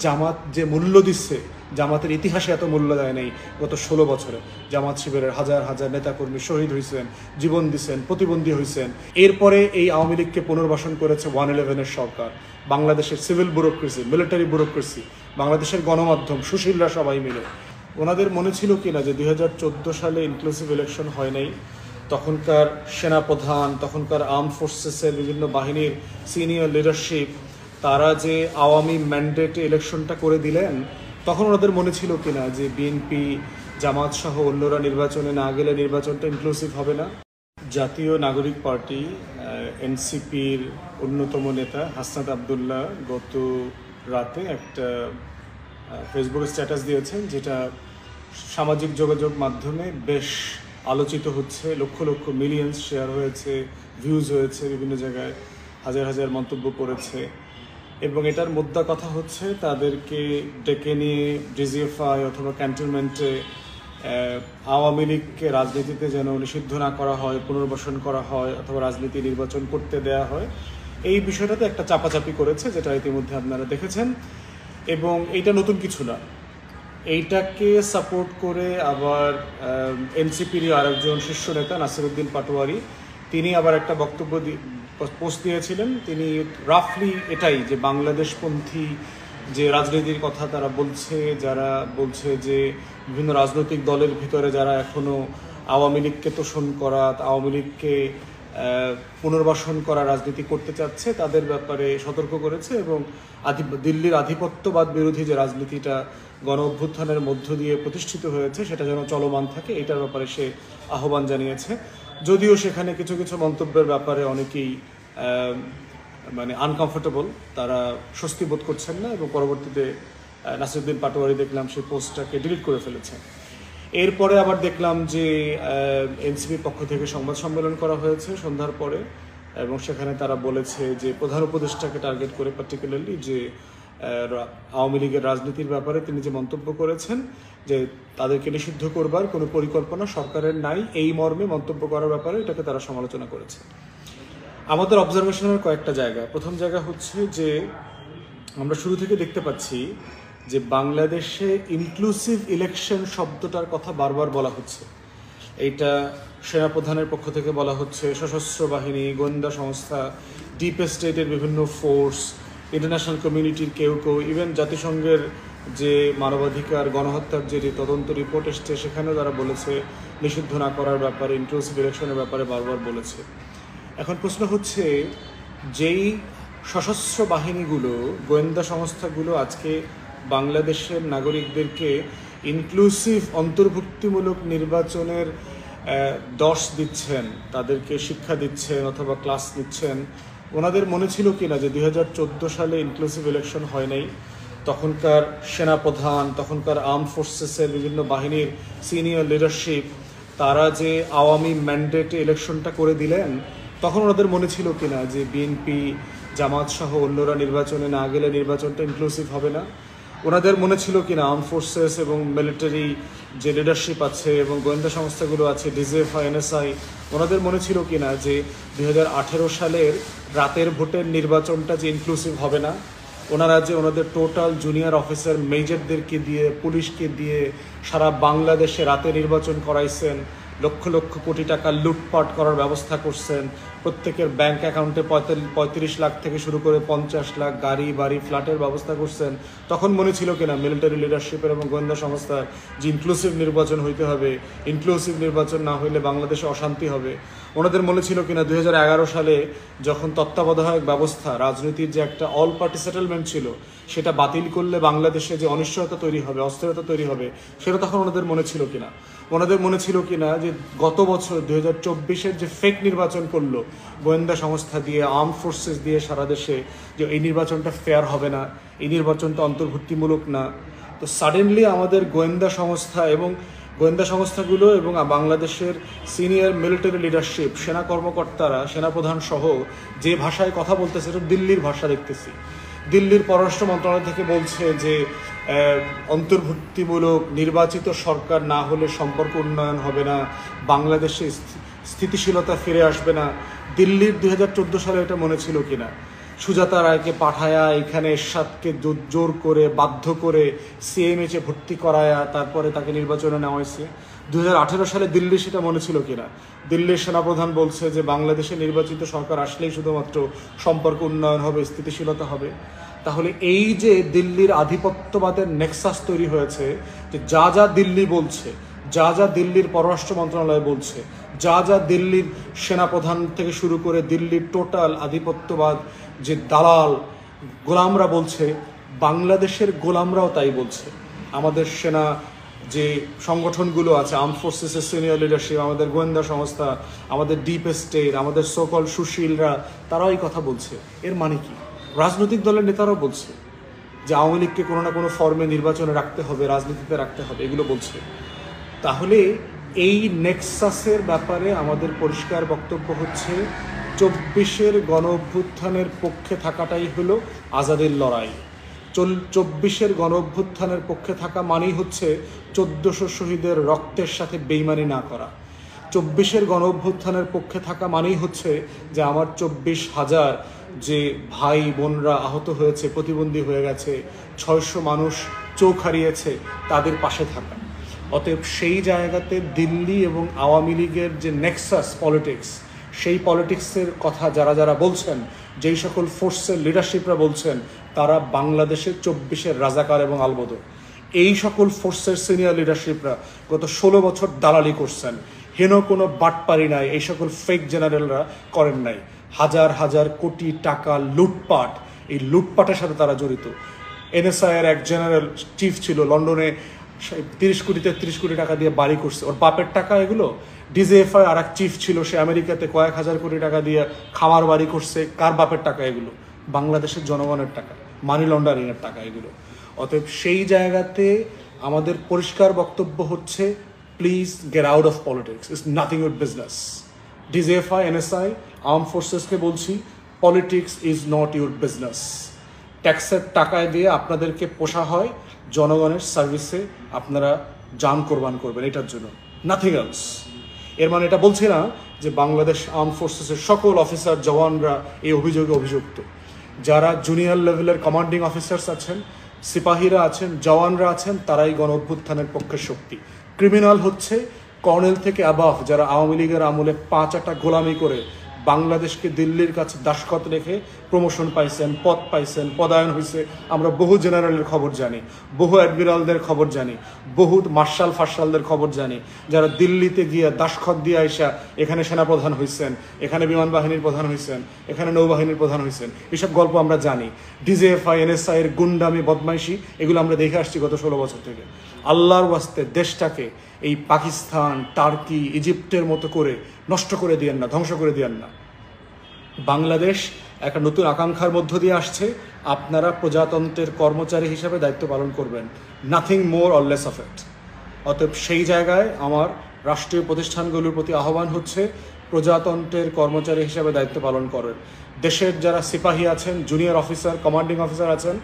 জামাত যে মূল্য দিচ্ছে, জামাতের ইতিহাসে এত মূল্য দেয় নাই গত 16 বছরে। জামাত শিবিরের হাজার হাজার নেতাকর্মী শহীদ হয়েছেন, জীবন দিচ্ছেন, প্রতিবন্ধী হয়েছেন। এরপরে এই আওয়ামী লীগকে পুনর্বাসন করেছে 111-এর সরকার, বাংলাদেশের সিভিল ব্যুরোক্রেসি, মিলিটারি ব্যুরোক্রেসি, বাংলাদেশের গণমাধ্যম, সুশীলরা সবাই মিলে। ওনাদের মনে ছিল কিনা যে 2014 সালে ইনক্লুসিভ ইলেকশন হয় নাই, তখনকার সেনাপ্রধান, তখনকার আর্ম ফোর্সেসের বিভিন্ন বাহিনীর সিনিয়র লিডারশিপ তারা যে আওয়ামী ম্যান্ডেটে ইলেকশনটা করে দিলেন, তখন ওনাদের মনে ছিল কিনা যে বিএনপি, জামাত সহ অন্যরা নির্বাচনে না গেলে নির্বাচনটা ইনক্লুসিভ হবে না। জাতীয় নাগরিক পার্টি এনসিপির অন্যতম নেতা হাসনাত আবদুল্লাহ গত রাতে একটা ফেসবুকে স্ট্যাটাস দিয়েছেন, যেটা সামাজিক যোগাযোগ মাধ্যমে বেশ আলোচিত হচ্ছে। লক্ষ লক্ষ মিলিয়ন্স শেয়ার হয়েছে, ভিউজ হয়েছে, বিভিন্ন জায়গায় হাজার হাজার মন্তব্য করেছে। এবং এটার মোদ্দা কথা হচ্ছে তাদেরকে ডেকে নিয়ে ডিজিএফআই অথবা ক্যান্টনমেন্টে আওয়ামী লীগকে রাজনীতিতে যেন নিষিদ্ধ না করা হয়, পুনর্বাসন করা হয়, অথবা রাজনীতি নির্বাচন করতে দেয়া হয়, এই বিষয়টাতে একটা চাপাচাপি করেছে, যেটা ইতিমধ্যে আপনারা দেখেছেন। এবং এইটা নতুন কিছু না। এইটাকে সাপোর্ট করে আবার এনসিপির আরেকজন শীর্ষ নেতা নাসিরউদ্দিন পাটোয়ারি, তিনি আবার একটা বক্তব্য পোস্ট দিয়েছিলেন। তিনি রাফলি এটাই, যে বাংলাদেশপন্থী যে রাজনীতির কথা তারা বলছে, যারা বলছে যে বিভিন্ন রাজনৈতিক দলের ভিতরে যারা এখনো আওয়ামী লীগকে তোষণ করা, আওয়ামী লীগকে পুনর্বাসন করা রাজনীতি করতে চাচ্ছে, তাদের ব্যাপারে সতর্ক করেছে। এবং দিল্লির আধিপত্যবাদ বিরোধী যে রাজনীতিটা গণ অভ্যুত্থানের মধ্য দিয়ে প্রতিষ্ঠিত হয়েছে, সেটা যেন চলমান থাকে, এটার ব্যাপারে সে আহ্বান জানিয়েছে। যদিও সেখানে কিছু কিছু মন্তব্যের ব্যাপারে অনেকেই মানে আনকমফোর্টেবল, তারা স্বস্তি বোধ করছেন না, এবং পরবর্তীতে নাসিরউদ্দিন পাটোয়ারি দেখলাম সেই পোস্টটাকে ডিলিট করে ফেলেছেন। এরপরে আবার দেখলাম যে এনসিপির পক্ষ থেকে সংবাদ সম্মেলন করা হয়েছে সন্ধ্যার পরে, এবং সেখানে তারা বলেছে যে প্রধান উপদেষ্টাকে টার্গেট করে পার্টিকুলারলি যে আওয়ামী লীগের রাজনীতির ব্যাপারে তিনি যে মন্তব্য করেছেন যে তাদেরকে নিষিদ্ধ করবার কোনো পরিকল্পনা সরকারের নাই, এই মর্মে মন্তব্য করার ব্যাপারে এটাকে তারা সমালোচনা করেছে। আমাদের অবজারভেশনের কয়েকটা জায়গা। প্রথম জায়গা হচ্ছে যে আমরা শুরু থেকে দেখতে পাচ্ছি যে বাংলাদেশে ইনক্লুসিভ ইলেকশন শব্দটার কথা বারবার বলা হচ্ছে। এইটা সেনাপ্রধানের পক্ষ থেকে বলা হচ্ছে, সশস্ত্র বাহিনী, গোয়েন্দা সংস্থা, ডিপ স্টেটের বিভিন্ন ফোর্স, ইন্টারন্যাশনাল কমিউনিটির কেউ কেউ, ইভেন জাতিসংঘের যে মানবাধিকার গণহত্যার যে তদন্ত রিপোর্ট এসছে সেখানেও তারা বলেছে নিষিদ্ধ না করার ব্যাপারে, ইনক্লুসিভ ইলেকশনের ব্যাপারে বারবার বলেছে। এখন প্রশ্ন হচ্ছে, যেই সশস্ত্র বাহিনীগুলো, গোয়েন্দা সংস্থাগুলো আজকে বাংলাদেশের নাগরিকদেরকে ইনক্লুসিভ অন্তর্ভুক্তিমূলক নির্বাচনের দশ দিচ্ছেন, তাদেরকে শিক্ষা দিচ্ছেন অথবা ক্লাস নিচ্ছেন, ওনাদের মনে ছিল কিনা যে 2014 সালে ইনক্লুসিভ ইলেকশন হয় নাই, তখনকার সেনাপ্রধান, তখনকার আর্ম ফোর্সেসের বিভিন্ন বাহিনীর সিনিয়র লিডারশিপ তারা যে আওয়ামী ম্যান্ডেটে ইলেকশনটা করে দিলেন, তখন ওনাদের মনে ছিল কিনা যে বিএনপি, জামাত সহ অন্যরা নির্বাচনে না গেলে নির্বাচনটা ইনক্লুসিভ হবে না। ওনাদের মনে ছিল কিনা আর্ম ফোর্সেস এবং মিলিটারি যে লিডারশিপ আছে এবং গোয়েন্দা সংস্থাগুলো আছে, ডিজিএফআই, এনএসআই, ওনাদের মনে ছিল কিনা যে 2018 সালের রাতের ভোটের নির্বাচনটা যে ইনক্লুসিভ হবে না। ওনারা যে ওনাদের টোটাল জুনিয়র অফিসার মেজরদেরকে দিয়ে, পুলিশকে দিয়ে সারা বাংলাদেশে রাতে নির্বাচন করাইছেন, লক্ষ লক্ষ কোটি টাকা লুটপাট করার ব্যবস্থা করছেন, প্রত্যেকের ব্যাংক অ্যাকাউন্টে 35 লাখ থেকে শুরু করে 50 লাখ গাড়ি বাড়ি ফ্ল্যাটের ব্যবস্থা করছেন। তখন মনে ছিল কিনা মিলিটারি লিডারশিপের এবং গোয়েন্দা সংস্থার যে ইনক্লুসিভ নির্বাচন হইতে হবে, ইনক্লুসিভ নির্বাচন না হইলে বাংলাদেশে অশান্তি হবে। ওনাদের মনে ছিল কিনা 2011 সালে যখন তত্ত্বাবধায়ক ব্যবস্থা, রাজনীতির যে একটা অল পার্টি সেটেলমেন্ট ছিল, সেটা বাতিল করলে বাংলাদেশে যে অনিশ্চয়তা তৈরি হবে, অস্থিরতা তৈরি হবে, সেটা তখন ওনাদের মনে ছিল কিনা। ওনাদের মনে ছিল কিনা যে গত বছর 2024-এর যে ফেক নির্বাচন করলো গোয়েন্দা সংস্থা দিয়ে, আর্ম ফোর্সেস দিয়ে সারা দেশে, যে এই নির্বাচনটা ফেয়ার হবে না, এই নির্বাচনটা অন্তর্ভুক্তিমূলক না। তো সাডেনলি আমাদের গোয়েন্দা সংস্থা এবং গোয়েন্দা সংস্থাগুলো এবং বাংলাদেশের সিনিয়র মিলিটারি লিডারশিপ, সেনা কর্মকর্তারা, সেনাপ্রধান সহ যে ভাষায় কথা বলতেছে, এটা দিল্লির ভাষা দেখতেছি। দিল্লির পররাষ্ট্র মন্ত্রণালয় থেকে বলছে যে অন্তর্ভুক্তিমূলক নির্বাচিত সরকার না হলে সম্পর্ক উন্নয়ন হবে না, বাংলাদেশে স্থিতিশীলতা ফিরে আসবে না। দিল্লির 2014 সালে এটা মনে ছিল কিনা? সুজাতা রায়কে পাঠায়া এখানে এরশাদকে জোর করে বাধ্য করে সিএমএইচে ভর্তি করায়া তারপরে তাকে নির্বাচনে নেওয়া হয়েছে। 2018 সালে দিল্লি সেটা মনে ছিল কিনা? দিল্লির সেনাপ্রধান বলছে যে বাংলাদেশে নির্বাচিত সরকার আসলেই শুধুমাত্র সম্পর্ক উন্নয়ন হবে, স্থিতিশীলতা হবে। তাহলে এই যে দিল্লির আধিপত্যবাদের নেক্সাস তৈরি হয়েছে, যে যা যা দিল্লি বলছে, যা যা দিল্লির পররাষ্ট্র মন্ত্রণালয় বলছে, যা যা দিল্লির সেনাপ্রধান থেকে শুরু করে দিল্লির টোটাল আধিপত্যবাদ যে দালাল গোলামরা বলছে, বাংলাদেশের গোলামরাও তাই বলছে। আমাদের সেনা যে সংগঠনগুলো আছে, আর্ম ফোর্সেসের সিনিয়র লিডারশিপ, আমাদের গোয়েন্দা সংস্থা, আমাদের ডিপ স্টেট, আমাদের সোকল সুশীলরা, তারাও এই কথা বলছে। এর মানে কি? রাজনৈতিক দলের নেতারাও বলছে যে আওয়ামী লীগকে কোনো না কোনো ফর্মে নির্বাচনে রাখতে হবে, রাজনীতিতে রাখতে হবে, এগুলো বলছে। তাহলে এই নেক্সাসের ব্যাপারে আমাদের পরিষ্কার বক্তব্য হচ্ছে 24-এর গণ অভ্যুত্থানের পক্ষে থাকাটাই হলো আজাদের লড়াই। 24-এর গণ অভ্যুত্থানের পক্ষে থাকা মানেই হচ্ছে 1400 শহীদের রক্তের সাথে বেইমানি না করা। 24-এর গণ অভ্যুত্থানের পক্ষে থাকা মানেই হচ্ছে যে আমার 24,000 যে ভাই বোনরা আহত হয়েছে, প্রতিবন্ধী হয়ে গেছে, 600 মানুষ চোখ হারিয়েছে, তাদের পাশে থাকা। অতএব সেই জায়গাতে দিল্লি এবং আওয়ামী লীগের যে নেক্সাস পলিটিক্স, সেই পলিটিক্সের কথা যারা যারা বলছেন, যেই সকল ফোর্সের লিডারশিপরা বলছেন, তারা বাংলাদেশের 24-এর রাজাকার এবং আলবদর। এই সকল ফোর্সের সিনিয়র লিডারশিপরা গত 16 বছর দালালি করছেন। হেন কোনো বাটপারি নাই, এই সকল ফেক জেনারেলরা করেন নাই। হাজার হাজার কোটি টাকা লুটপাট, এই লুটপাটের সাথে তারা জড়িত। এনএসআই এর এক জেনারেল চিফ ছিল, লন্ডনে 30 কোটি 33 কোটি টাকা দিয়ে বাড়ি করছে, ওর বাপের টাকা এগুলো। ডিজিএফআই আর এক চিফ ছিল, সে আমেরিকাতে কয়েক হাজার কোটি টাকা দিয়ে খামার বাড়ি করছে, কার বাপের টাকা এগুলো? বাংলাদেশের জনগণের টাকা, মানি লন্ডারিং এর টাকা এগুলো। অতএব সেই জায়গাতে আমাদের পরিষ্কার বক্তব্য হচ্ছে, please get out of politics, it's nothing your business. DGFI, NSI, arm ফোর্সেসকে বলছি, politics is not your business. ট্যাক্সের টাকায় দিয়ে আপনাদেরকে পোষা হয়, জনগণের সার্ভিসে আপনারা জান কোরবান করবেন এটার জন্য, নাথিং এলস। এর মানে এটা বলছি না যে বাংলাদেশ আর্ম ফোর্সেসের সকল অফিসার জওয়ানরা এই অভিযোগে অভিযুক্ত। যারা জুনিয়র লেভেলের কমান্ডিং অফিসার্স আছেন, সিপাহীরা আছেন, জওয়ানরা আছেন, তারাই গণ অভ্যুত্থানের পক্ষের শক্তি। ক্রিমিনাল হচ্ছে কর্নেল থেকে অ্যাবাভ, যারা আওয়ামী লীগের আমলে 5 গোলামি করে বাংলাদেশকে দিল্লির কাছে দাসখত রেখে প্রমোশন পাইছেন, পদ পাইছেন, পদায়ন হয়েছে। আমরা বহু জেনারেলের খবর জানি, বহু অ্যাডমিরালদের খবর জানি, বহু মার্শাল ফার্শালদের খবর জানি, যারা দিল্লিতে গিয়ে দাসখত দিয়ে আইসা এখানে সেনাপ্রধান হয়েছেন, এখানে বিমান বাহিনীর প্রধান হয়েছেন, এখানে নৌবাহিনীর প্রধান হয়েছেন। এসব গল্প আমরা জানি। ডিজিএফআই, এনএসআই এর গুন্ডামি, বদমাইশি, এগুলো আমরা দেখে আসছি গত 16 বছর থেকে। আল্লাহর ওয়াস্তে দেশটাকে এই পাকিস্তান, টার্কি, ইজিপ্টের মতো করে নষ্ট করে দিয়েন না, ধ্বংস করে দিয়েন না। বাংলাদেশ একটা নতুন আকাঙ্ক্ষার মধ্য দিয়ে আসছে, আপনারা প্রজাতন্ত্রের কর্মচারী হিসাবে দায়িত্ব পালন করবেন, nothing more or less of it. অতএব সেই জায়গায় আমার রাষ্ট্রীয় প্রতিষ্ঠানগুলোর প্রতি আহ্বান হচ্ছে, প্রজাতন্ত্রের কর্মচারী হিসাবে দায়িত্ব পালন করেন। দেশের যারা সিপাহী আছেন, জুনিয়র অফিসার, কমান্ডিং অফিসার আছেন,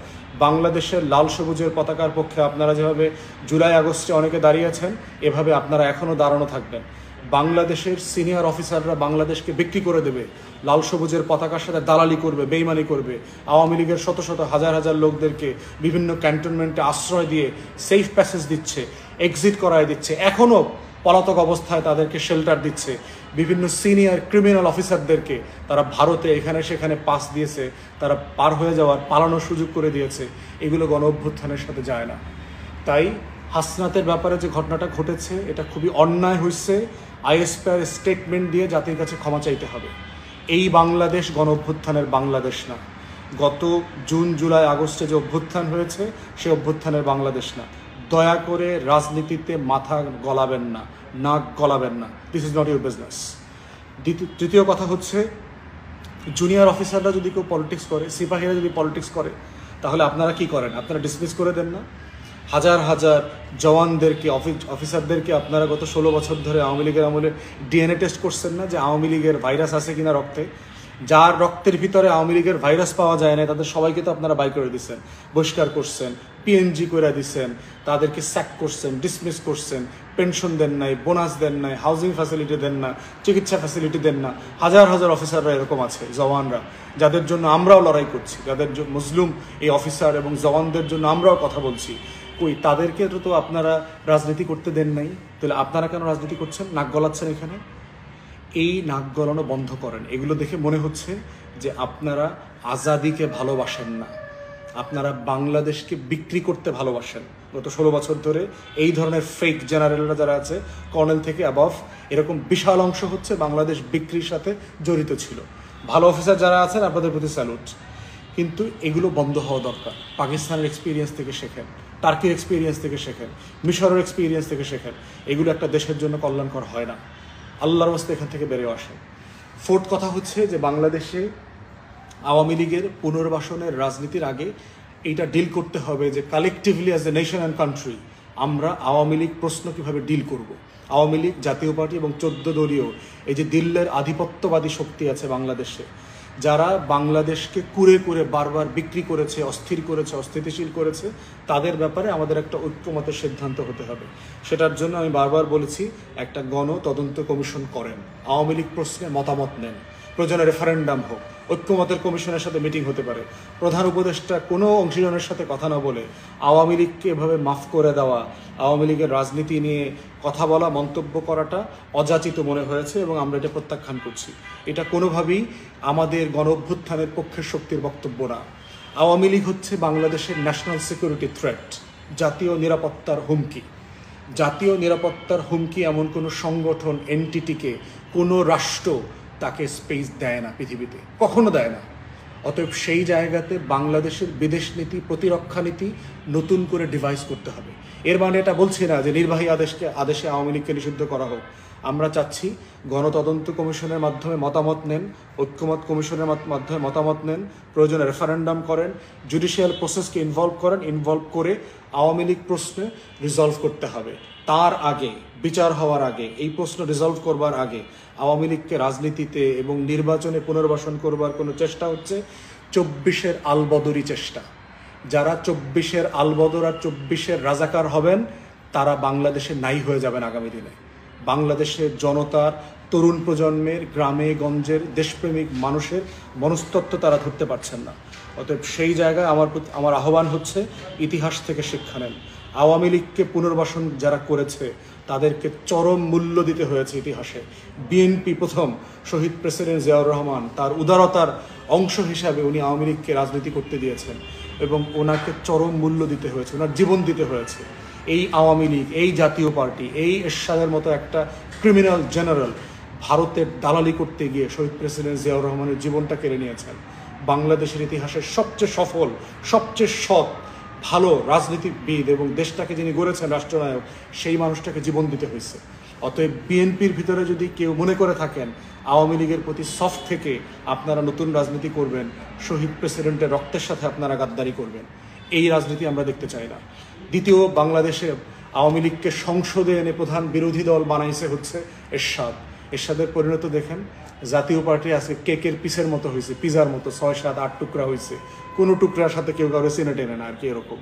বাংলাদেশের লাল সবুজের পতাকার পক্ষে আপনারা যেভাবে জুলাই আগস্টে অনেকে দাঁড়িয়েছেন, এভাবে আপনারা এখনও দাঁড়ানো থাকবেন। বাংলাদেশের সিনিয়র অফিসাররা বাংলাদেশকে বিক্রি করে দেবে, লাল সবুজের পতাকার সাথে দালালি করবে, বেইমানি করবে। আওয়ামী লীগের শত শত হাজার হাজার লোকদেরকে বিভিন্ন ক্যান্টনমেন্টে আশ্রয় দিয়ে সেফ প্যাসেজ দিচ্ছে, এক্সিট করায় দিচ্ছে, এখনও পলাতক অবস্থায় তাদেরকে শেল্টার দিচ্ছে। বিভিন্ন সিনিয়র ক্রিমিনাল অফিসারদেরকে তারা ভারতে এখানে সেখানে পাস দিয়েছে, তারা পার হয়ে যাওয়ার পালানোর সুযোগ করে দিয়েছে। এগুলো গণ অভ্যুত্থানের সাথে যায় না। তাই হাসনাতের ব্যাপারে যে ঘটনাটা ঘটেছে, এটা খুবই অন্যায় হয়েছে। আইএসপিআর স্টেটমেন্ট দিয়ে জাতির কাছে ক্ষমা চাইতে হবে। এই বাংলাদেশ গণ অভ্যুত্থানের বাংলাদেশ না। গত জুন, জুলাই, আগস্টে যে অভ্যুত্থান হয়েছে, সে অভ্যুত্থানের বাংলাদেশ না। দয়া করে রাজনীতিতে মাথা গলাবেন না, নাক গলাবেন না। This is not your business. তৃতীয় কথা হচ্ছে, জুনিয়র অফিসাররা যদি কেউ পলিটিক্স করে, সিপাহীরা যদি পলিটিক্স করে, তাহলে আপনারা কি করেন? আপনারা ডিসমিস করে দেন না? হাজার হাজার জওয়ানদেরকে, অফিসারদেরকে আপনারা গত 16 বছর ধরে আওয়ামী লীগের আমলে ডিএনএ টেস্ট করছেন না, যে আওয়ামী লীগের ভাইরাস আছে কিনা রক্তে? যার রক্তের ভিতরে আওয়ামী লীগের ভাইরাস পাওয়া যায় না, তাদের সবাইকে তো আপনারা বাই করে দিচ্ছেন, বহিষ্কার করছেন, পিএনজি করে দিচ্ছেন, তাদেরকে স্যাক করছেন, ডিসমিস করছেন, পেনশন দেন নাই, বোনাস দেন নাই, হাউজিং ফ্যাসিলিটি দেন না, চিকিৎসা ফ্যাসিলিটি দেন না। হাজার হাজার অফিসাররা এরকম আছে, জওয়ানরা, যাদের জন্য আমরাও লড়াই করছি, যাদের মজলুম এই অফিসার এবং জওয়ানদের জন্য আমরাও কথা বলছি। কই তাদেরকে তো আপনারা রাজনীতি করতে দেন নাই, তাহলে আপনারা কেন রাজনীতি করছেন, নাক গলাচ্ছেন এখানে? এই নাক গলানো বন্ধ করেন। এগুলো দেখে মনে হচ্ছে যে আপনারা আজাদিকে ভালোবাসেন না, আপনারা বাংলাদেশকে বিক্রি করতে ভালোবাসেন। গত 16 বছর ধরে এই ধরনের ফেক জেনারেলরা যারা আছে, কর্নেল থেকে অ্যাবভ, এরকম বিশাল অংশ হচ্ছে বাংলাদেশ বিক্রির সাথে জড়িত ছিল। ভালো অফিসার যারা আছেন আপনাদের প্রতি স্যালুট, কিন্তু এগুলো বন্ধ হওয়া দরকার। পাকিস্তানের এক্সপিরিয়েন্স থেকে শেখেন, টার্কির এক্সপিরিয়েন্স থেকে শেখেন, মিশরের এক্সপিরিয়েন্স থেকে শেখেন। এগুলো একটা দেশের জন্য কল্যাণকর হয় না। আল্লাহর রাস্তে এখান থেকে বেরিয়ে আসেন। ফোর্থ কথা হচ্ছে যে বাংলাদেশে আওয়ামী লীগের পুনর্বাসনের রাজনীতির আগে এইটা ডিল করতে হবে যে collectively as a nation and country আমরা আওয়ামী লীগ প্রশ্ন কীভাবে ডিল করব। আওয়ামী লীগ, জাতীয় পার্টি এবং 14 দলীয় এই যে দিল্লির আধিপত্যবাদী শক্তি আছে বাংলাদেশে, যারা বাংলাদেশকে কুরে কুরে বারবার বিক্রি করেছে, অস্থির করেছে, অস্থিতিশীল করেছে, তাদের ব্যাপারে আমাদের একটা ঐক্যমতের সিদ্ধান্ত হতে হবে। সেটার জন্য আমি বারবার বলেছি একটা তদন্ত কমিশন করেন, আওয়ামী লীগ প্রশ্নে মতামত নেন, প্রয়োজনে রেফারেন্ডাম হোক, ঐক্যমতের কমিশনের সাথে মিটিং হতে পারে। প্রধান উপদেষ্টা কোনো অংশীজনের সাথে কথা না বলে আওয়ামী লীগকে এভাবে মাফ করে দেওয়া, আওয়ামী লীগের রাজনীতি নিয়ে কথা বলা, মন্তব্য করাটা অযাচিত মনে হয়েছে এবং আমরা এটা প্রত্যাখ্যান করছি। এটা কোনোভাবেই আমাদের গণ অভ্যুত্থানের পক্ষের শক্তির বক্তব্য না। আওয়ামী লীগ হচ্ছে বাংলাদেশের ন্যাশনাল সিকিউরিটি থ্রেট, জাতীয় নিরাপত্তার হুমকি। জাতীয় নিরাপত্তার হুমকি এমন কোনো সংগঠন, এনটিটিকে কোনো রাষ্ট্র তাকে স্পেস দেয় না, পৃথিবীতে কখনো দেয় না। অতএব সেই জায়গাতে বাংলাদেশের বিদেশ নীতি, প্রতিরক্ষা নীতি নতুন করে ডিভাইস করতে হবে। এর মানে এটা বলছি না যে নির্বাহী আদেশে আওয়ামী লীগকে নিষিদ্ধ করা হোক। আমরা চাচ্ছি গণতদন্ত কমিশনের মাধ্যমে মতামত নেন, ঐক্যমত কমিশনের মাধ্যমে মতামত নেন, প্রয়োজনে রেফারেন্ডাম করেন, জুডিশিয়াল প্রসেসকে ইনভলভ করে আওয়ামী লীগ প্রশ্নে রিজলভ করতে হবে। তার আগে, বিচার হওয়ার আগে, এই প্রশ্ন রিজলভ করবার আগে আওয়ামী লীগকে রাজনীতিতে এবং নির্বাচনে পুনর্বাসন করবার কোনো চেষ্টা হচ্ছে 24-এর আলবদরি চেষ্টা। যারা 24-এর আলবদর আর 24-এর রাজাকার হবেন তারা বাংলাদেশে নাই হয়ে যাবেন আগামী দিনে। বাংলাদেশের জনতার, তরুণ প্রজন্মের, গ্রামে গঞ্জের দেশপ্রেমিক মানুষের মনস্তত্ত্ব তারা ধরতে পারছেন না। অতএব সেই জায়গায় আমার আহ্বান হচ্ছে ইতিহাস থেকে শিক্ষা নেন। আওয়ামী লীগকে পুনর্বাসন যারা করেছে তাদেরকে চরম মূল্য দিতে হয়েছে ইতিহাসে। বিএনপি প্রথম, শহীদ প্রেসিডেন্ট জিয়াউর রহমান তার উদারতার অংশ হিসাবে উনি আওয়ামী লীগকে রাজনীতি করতে দিয়েছেন এবং ওনাকে চরম মূল্য দিতে হয়েছে, ওনার জীবন দিতে হয়েছে। এই আওয়ামী লীগ, এই জাতীয় পার্টি, এই এরশাদের মতো একটা ক্রিমিনাল জেনারেল ভারতের দালালি করতে গিয়ে শহীদ প্রেসিডেন্ট জিয়াউর রহমানের জীবনটা কেড়ে নিয়েছেন। বাংলাদেশের ইতিহাসের সবচেয়ে সফল, সবচেয়ে সৎ, ভালো রাজনীতিবিদ এবং দেশটাকে যিনি গড়েছেন রাষ্ট্রনায়ক, সেই মানুষটাকে জীবন দিতে হয়েছে। অতএব বিএনপির ভিতরে যদি কেউ মনে করে থাকেন আওয়ামী লীগের প্রতি সফট থেকে আপনারা নতুন রাজনীতি করবেন, শহীদ প্রেসিডেন্টের রক্তের সাথে আপনারা গাদ্দারি করবেন, এই রাজনীতি আমরা দেখতে চাই না। দ্বিতীয়, বাংলাদেশে আওয়ামী লীগকে সংসদে এনে প্রধান বিরোধী দল বানাইছে হচ্ছে এরশাদের পরিণত দেখেন। জাতীয় পার্টি আজকে কেকের পিসের মতো হয়েছে, পিজার মতো 6, 7, 8 টুকরা হয়েছে, কোনো টুকরার সাথে কেউ কারো সিনে টেনে না আর কি, এরকম।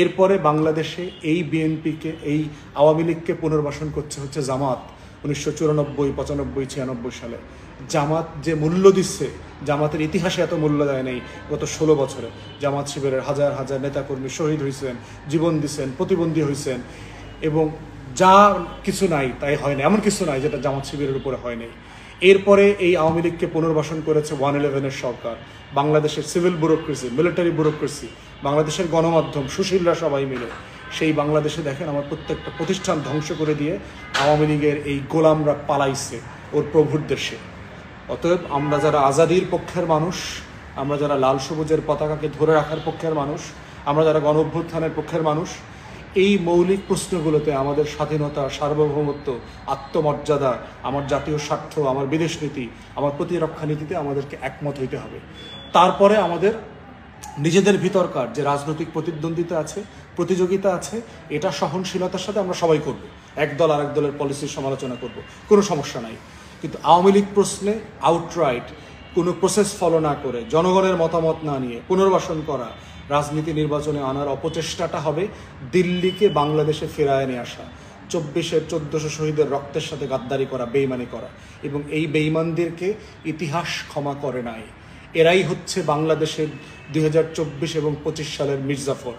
এরপরে বাংলাদেশে এই বিএনপিকে, এই আওয়ামী লীগকে পুনর্বাসন করছে হচ্ছে জামাত। 1994, 95, 96 সালে জামাত যে মূল্য দিচ্ছে, জামাতের ইতিহাসে এত মূল্য দেয় নেই গত 16 বছরে। জামাত শিবিরের হাজার হাজার নেতাকর্মী শহীদ হয়েছেন, জীবন দিচ্ছেন, প্রতিবন্ধী হয়েছেন, এবং যা কিছু নাই তাই হয় না, এমন কিছু নাই যেটা জামাত শিবিরের উপরে হয় নাই। এরপরে এই আওয়ামী লীগকে পুনর্বাসন করেছে 111-এর সরকার, বাংলাদেশের সিভিল ব্যুরোক্রেসি, মিলিটারি ব্যুরোক্রেসি, বাংলাদেশের গণমাধ্যম, সুশীলরা সবাই মিলে সেই বাংলাদেশে দেখেন আমার প্রত্যেকটা প্রতিষ্ঠান ধ্বংস করে দিয়ে আওয়ামী লীগের এই গোলামরা পালাইছে ওর প্রভুর দেশে। অতএব আমরা যারা আজাদির পক্ষের মানুষ, আমরা যারা লাল সবুজের পতাকাকে ধরে রাখার পক্ষের মানুষ, আমরা যারা গণ অভ্যুত্থানের পক্ষের মানুষ, এই মৌলিক প্রশ্নগুলোতে আমাদের স্বাধীনতা, সার্বভৌমত্ব, আত্মমর্যাদা, আমার জাতীয় স্বার্থ, আমার বিদেশ নীতি, আমার প্রতিরক্ষা নীতিতে আমাদেরকে একমত হইতে হবে। তারপরে আমাদের নিজেদের ভিতরকার যে রাজনৈতিক প্রতিদ্বন্দ্বিতা আছে, প্রতিযোগিতা আছে, এটা সহনশীলতার সাথে আমরা সবাই করব। একদল আরেক দলের পলিসির সমালোচনা করব, কোনো সমস্যা নাই। কিন্তু আওয়ামী লীগ প্রশ্নে আউটরাইট কোনো প্রসেস ফলো না করে, জনগণের মতামত না নিয়ে পুনর্বাসন করা, রাজনীতি নির্বাচনে আনার অপচেষ্টাটা হবে দিল্লিকে বাংলাদেশে ফেরায় নিয়ে আসা। 24-এর 1400 শহীদের রক্তের সাথে গাদ্দারি করা, বেইমানি করা, এবং এই বেইমানদেরকে ইতিহাস ক্ষমা করে নাই। এরাই হচ্ছে বাংলাদেশের 2024 এবং 25 সালের মির্জাফর।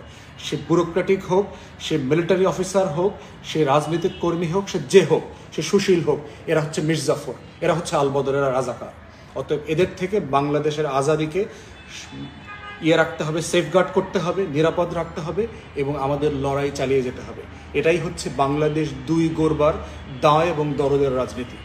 সে ব্যুরোক্রেটিক হোক, সে মিলিটারি অফিসার হোক, সে রাজনৈতিক কর্মী হোক, সে যে হোক, সে সুশীল হোক, এরা হচ্ছে মির্জাফর, এরা হচ্ছে আলবদরেরা রাজাকার। অতএব এদের থেকে বাংলাদেশের আজাদিকে রাখতে হবে, সেফগার্ড করতে হবে, নিরাপদ রাখতে হবে, এবং আমাদের লড়াই চালিয়ে যেতে হবে। এটাই হচ্ছে বাংলাদেশ 2 গড়বার দায় এবং দরদের রাজনীতি।